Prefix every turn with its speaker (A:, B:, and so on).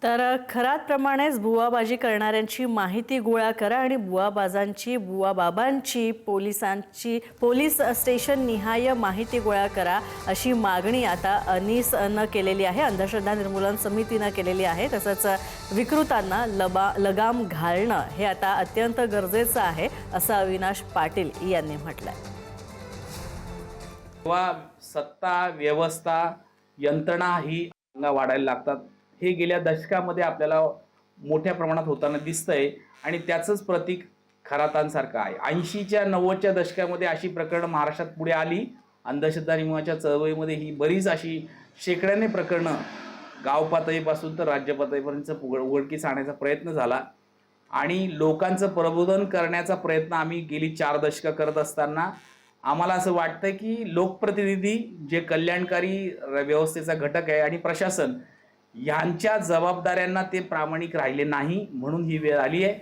A: तर खरातप्रमाणेच बुवाबाजी करणाऱ्यांची माहिती गोळा करा आणि बुवाबाजांची बुवाबाबांची पोलीस स्टेशन निहाय माहिती गोळा करा अशी मागणी आता अनीसनं केलेली आहे, अंधश्रद्धा निर्मूलन समितीनं केलेली आहे। तसंच विकृतांना लगाम घालणं हे आता अत्यंत गरजेचं आहे असं अविनाश पाटील यांनी म्हटलंय।
B: सत्ता व्यवस्था यंत्रणा ही वाढायला लागतात, हे गेल्या दशकामध्ये आपल्याला मोठ्या प्रमाणात होताना दिसतंय आणि त्याचंच प्रतीक खरातांसारखं आहे। 80च्या 90च्या दशकामध्ये अशी प्रकरणं महाराष्ट्रात पुढे आली। अंधश्रद्धा निर्मूलनाच्या चळवळीमध्ये ही बरीच अशी शेकड्याने प्रकरणं गाव पातळीपासून तर राज्य पातळीपर्यंत उघडकीस आणण्याचा प्रयत्न झाला आणि लोकांचं प्रबोधन करण्याचा प्रयत्न आम्ही गेली 4 दशकं करत असताना आम्हाला असं वाटतं की लोकप्रतिनिधी जे कल्याणकारी व्यवस्थेचा घटक आहे आणि प्रशासन यांच्या जबाबदाऱ्यांना ते प्रामाणिक राहिले नाही, म्हणून ही वेळ आली आहे।